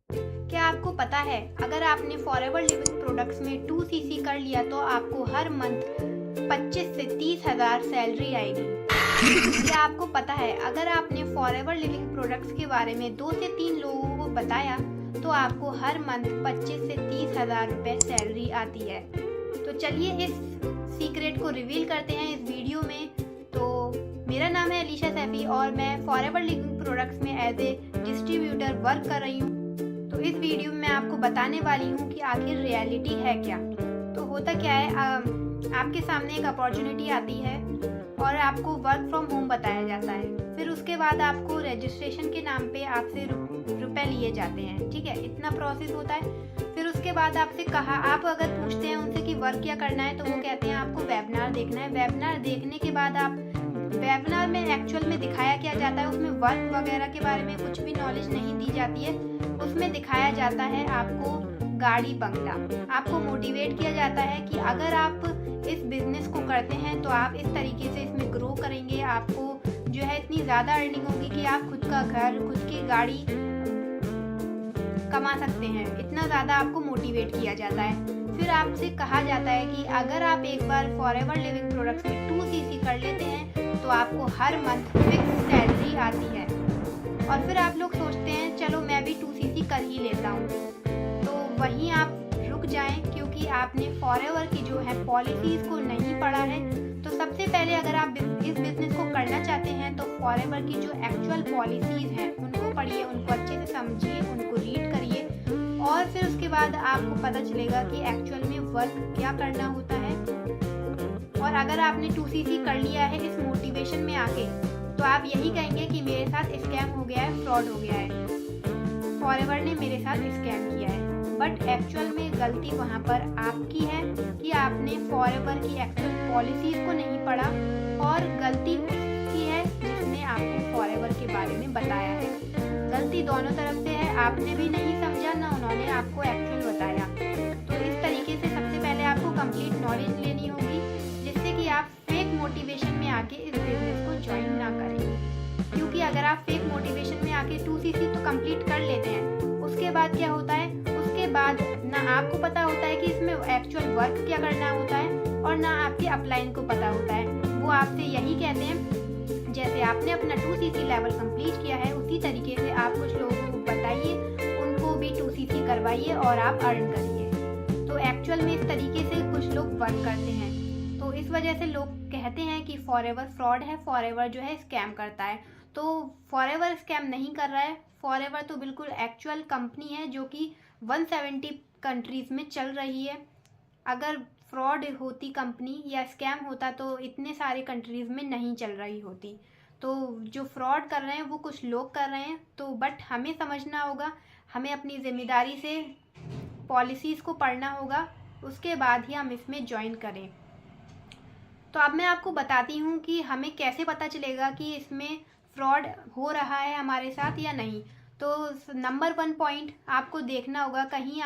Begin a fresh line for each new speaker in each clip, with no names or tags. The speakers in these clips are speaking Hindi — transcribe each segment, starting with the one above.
क्या आपको पता है अगर आपने फॉरएवर लिविंग प्रोडक्ट्स में 2 सीसी कर लिया तो आपको हर मंथ 25 से 30 हज़ार सैलरी आएगी। क्या आपको पता है अगर आपने फॉरएवर लिविंग प्रोडक्ट्स के बारे में 2 से 3 लोगों को बताया तो आपको हर मंथ 25 से 30 हज़ार रुपये सैलरी आती है। तो चलिए इस सीक्रेट को रिवील करते हैं इस वीडियो में। तो मेरा नाम है अलीशा सैफी और मैं फॉरएवर लिविंग प्रोडक्ट्स में एज ए डिस्ट्रीब्यूटर वर्क कर रही हूँ। तो इस वीडियो में मैं आपको बताने वाली हूँ कि आखिर रियलिटी है क्या। तो होता क्या है, आपके सामने एक अपॉर्चुनिटी आती है और आपको वर्क फ्रॉम होम बताया जाता है। फिर उसके बाद आपको रजिस्ट्रेशन के नाम पे आपसे रुपए लिए जाते हैं, ठीक है, इतना प्रोसेस होता है। फिर उसके बाद आपसे कहा, आप अगर पूछते हैं उनसे कि वर्क क्या करना है तो वो कहते हैं आपको वेबिनार देखना है। वेबिनार देखने के बाद आप वेबिनार में एक्चुअल में दिखाया क्या जाता है, उसमें वर्क वगैरह के बारे में कुछ भी नॉलेज नहीं दी जाती है। उसमें दिखाया जाता है आपको गाड़ी बंगला। आपको मोटिवेट किया जाता है कि अगर आप इस बिजनेस को करते हैं तो आप इस तरीके से इसमें ग्रो करेंगे, आपको जो है इतनी ज़्यादा अर्निंग होगी कि आप खुद का घर, खुद की गाड़ी कमा सकते हैं। इतना ज़्यादा आपको मोटिवेट किया जाता है। फिर आपसे कहा जाता है कि अगर आप एक बार फॉरएवर लिविंग प्रोडक्ट्स में 2 सीसी कर लेते हैं तो आपको हर मंथ फिक्स सैलरी आती है। और फिर आप लोग सोचते हैं चलो मैं भी 2 सीसी कर ही लेता हूँ। तो वहीं आप रुक जाएं, क्योंकि आपने फॉरएवर की जो है पॉलिसीज़ को नहीं पढ़ा है। तो सबसे पहले अगर आप इस बिज़नेस को करना चाहते हैं तो फॉरएवर की जो एक्चुअल पॉलिसीज़ हैं उनको पढ़िए, उनको अच्छे से समझिए, उनको रीड करिए और फिर उसके बाद आपको पता चलेगा कि एक्चुअल में वर्क क्या करना होता है। और अगर आपने 2 सीसी कर लिया है इस मोटिवेशन में आके तो आप यही कहेंगे कि मेरे साथ स्कैम हो गया है, फ्रॉड हो गया है, फॉरएवर ने मेरे साथ स्कैम किया है। बट एक्चुअल में गलती वहाँ पर आपकी है कि आपने फॉरएवर की एक्चुअल पॉलिसीज़ को नहीं पढ़ा और गलती उसकी है जिसने आपको फॉरएवर के बारे में बताया है। गलती दोनों तरफ से है, आपने भी नहीं समझा ना उन्होंने आपको एक्चुअल बताया। तो इस तरीके से सबसे पहले आपको कंप्लीट नॉलेज लेनी होगी जिससे कि आप फेक मोटिवेशन में आके इस बिजनेस को ज्वाइन ना करें। क्योंकि अगर आप फेक मोटिवेशन में आके 2 सीसी तो कंप्लीट कर लेते हैं, उसके बाद क्या होता है, उसके बाद ना आपको पता होता है कि इसमें एक्चुअल वर्क क्या करना होता है और ना आपके अपलाइन को पता होता है। वो आपसे यही कहते हैं जैसे आपने अपना 2 सीसी लेवल कंप्लीट किया है उसी तरीके से आप कुछ लोगों को बताइए, उनको भी 2 सीसी करवाइए और आप अर्न करिए। तो एक्चुअल में इस तरीके से कुछ लोग वर्क करते हैं। तो इस वजह से लोग कहते हैं कि फॉरएवर फ्रॉड है, फॉरएवर जो है स्कैम करता है। तो फॉरएवर स्कैम नहीं कर रहा है, फॉरएवर तो बिल्कुल एक्चुअल कंपनी है जो कि 170 कंट्रीज़ में चल रही है। अगर फ्रॉड होती कंपनी या स्कैम होता तो इतने सारे कंट्रीज़ में नहीं चल रही होती। तो जो फ्रॉड कर रहे हैं वो कुछ लोग कर रहे हैं। तो बट हमें समझना होगा, हमें अपनी ज़िम्मेदारी से पॉलिसीज़ को पढ़ना होगा, उसके बाद ही हम इसमें ज्वाइन करें। तो अब मैं आपको बताती हूँ कि हमें कैसे पता चलेगा कि इसमें फ्रॉड हो रहा है हमारे साथ या नहीं। तो नंबर 1 पॉइंट आपको देखना होगा, कहीं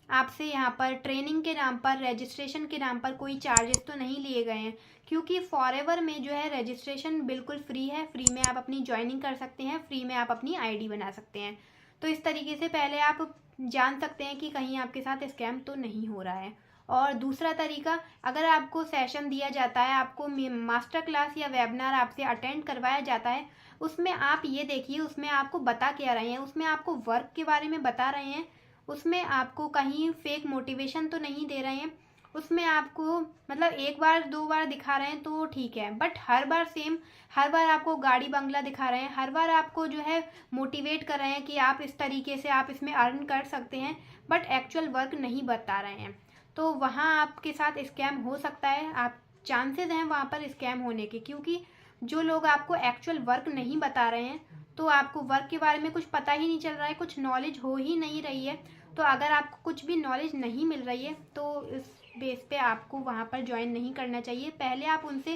आपसे यहाँ पर ट्रेनिंग के नाम पर, रजिस्ट्रेशन के नाम पर कोई चार्जेस तो नहीं लिए गए हैं। क्योंकि फॉरएवर में जो है रजिस्ट्रेशन बिल्कुल फ्री है, फ्री में आप अपनी ज्वाइनिंग कर सकते हैं, फ्री में आप अपनी आईडी बना सकते हैं। तो इस तरीके से पहले आप जान सकते हैं कि कहीं आपके साथ स्कैम तो नहीं हो रहा है। और दूसरा तरीका, अगर आपको सेशन दिया जाता है, आपको मास्टर क्लास या वेबिनार आपसे अटेंड करवाया जाता है, उसमें आप ये देखिए उसमें आपको बता क्या रहे हैं, उसमें आपको वर्क के बारे में बता रहे हैं, उसमें आपको कहीं फेक मोटिवेशन तो नहीं दे रहे हैं। उसमें आपको मतलब 1 बार 2 बार दिखा रहे हैं तो ठीक है, बट हर बार सेम, हर बार आपको गाड़ी बंगला दिखा रहे हैं, हर बार आपको जो है मोटिवेट कर रहे हैं कि आप इस तरीके से आप इसमें अर्न कर सकते हैं, बट एक्चुअल वर्क नहीं बता रहे हैं। तो वहाँ आपके साथ स्कैम हो सकता है, आप चांसेस हैं वहाँ पर स्कैम होने के। क्योंकि जो लोग आपको एक्चुअल वर्क नहीं बता रहे हैं तो आपको वर्क के बारे में कुछ पता ही नहीं चल रहा है, कुछ नॉलेज हो ही नहीं रही है। तो अगर आपको कुछ भी नॉलेज नहीं मिल रही है तो इस बेस पे आपको वहाँ पर ज्वाइन नहीं करना चाहिए। पहले आप उनसे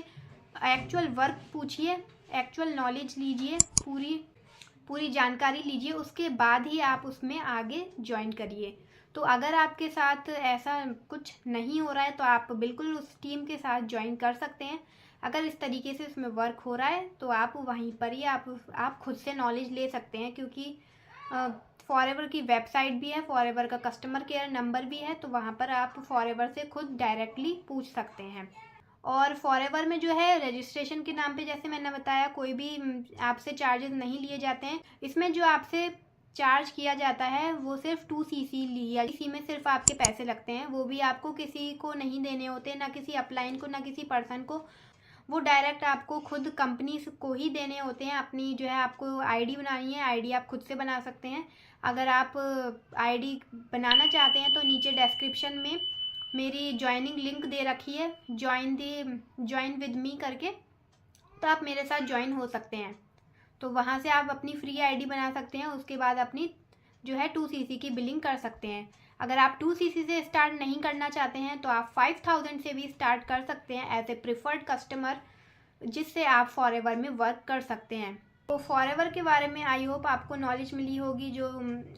एक्चुअल वर्क पूछिए, एक्चुअल नॉलेज लीजिए, पूरी जानकारी लीजिए, उसके बाद ही आप उसमें आगे ज्वाइन करिए। तो अगर आपके साथ ऐसा कुछ नहीं हो रहा है तो आप बिल्कुल उस टीम के साथ ज्वाइन कर सकते हैं। अगर इस तरीके से उसमें वर्क हो रहा है तो आप वहीं पर ही आप खुद से नॉलेज ले सकते हैं। क्योंकि फॉरएवर की वेबसाइट भी है, फॉरएवर का कस्टमर केयर नंबर भी है, तो वहाँ पर आप फॉरएवर से खुद डायरेक्टली पूछ सकते हैं। और फॉरएवर में जो है रजिस्ट्रेशन के नाम पे, जैसे मैंने बताया, कोई भी आपसे चार्जेस नहीं लिए जाते हैं। इसमें जो आपसे चार्ज किया जाता है वो सिर्फ 2cc लिया, इसी में सिर्फ आपके पैसे लगते हैं, वो भी आपको किसी को नहीं देने होते, ना किसी अपलाइन को, ना किसी पर्सन को, वो डायरेक्ट आपको खुद कंपनी को ही देने होते हैं। अपनी जो है आपको आईडी बनानी है, आईडी आप खुद से बना सकते हैं। अगर आप आईडी बनाना चाहते हैं तो नीचे डिस्क्रिप्शन में मेरी ज्वाइनिंग लिंक दे रखी है, ज्वाइन विद मी करके, तो आप मेरे साथ ज्वाइन हो सकते हैं। तो वहाँ से आप अपनी फ्री आईडी बना सकते हैं, उसके बाद अपनी जो है 2cc की बिलिंग कर सकते हैं। अगर आप 2cc से स्टार्ट नहीं करना चाहते हैं तो आप 5000 से भी स्टार्ट कर सकते हैं एज ए प्रिफर्ड कस्टमर, जिससे आप फॉरएवर में वर्क कर सकते हैं। तो फॉरएवर के बारे में आई होप आपको नॉलेज मिली होगी, जो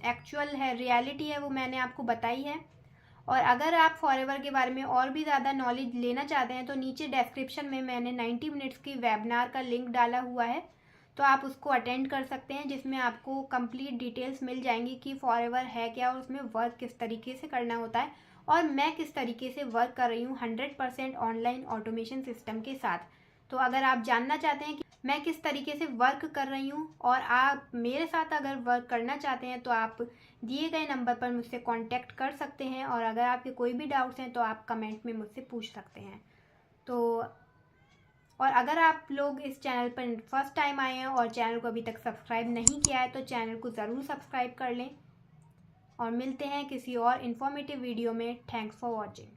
एक्चुअल है, रियलिटी है, वो मैंने आपको बताई है। और अगर आप फॉरएवर के बारे में और भी ज़्यादा नॉलेज लेना चाहते हैं तो नीचे डिस्क्रिप्शन में मैंने 90 मिनट्स की वेबिनार का लिंक डाला हुआ है, तो आप उसको अटेंड कर सकते हैं, जिसमें आपको कंप्लीट डिटेल्स मिल जाएंगी कि फॉरएवर है क्या और उसमें वर्क किस तरीके से करना होता है, और मैं किस तरीके से वर्क कर रही हूँ 100% ऑनलाइन ऑटोमेशन सिस्टम के साथ। तो अगर आप जानना चाहते हैं कि मैं किस तरीके से वर्क कर रही हूँ और आप मेरे साथ अगर वर्क करना चाहते हैं, तो आप दिए गए नंबर पर मुझसे कांटेक्ट कर सकते हैं। और अगर आपके कोई भी डाउट्स हैं तो आप कमेंट में मुझसे पूछ सकते हैं। तो और अगर आप लोग इस चैनल पर फर्स्ट टाइम आए हैं और चैनल को अभी तक सब्सक्राइब नहीं किया है तो चैनल को ज़रूर सब्सक्राइब कर लें। और मिलते हैं किसी और इन्फॉर्मेटिव वीडियो में। Thanks for watching.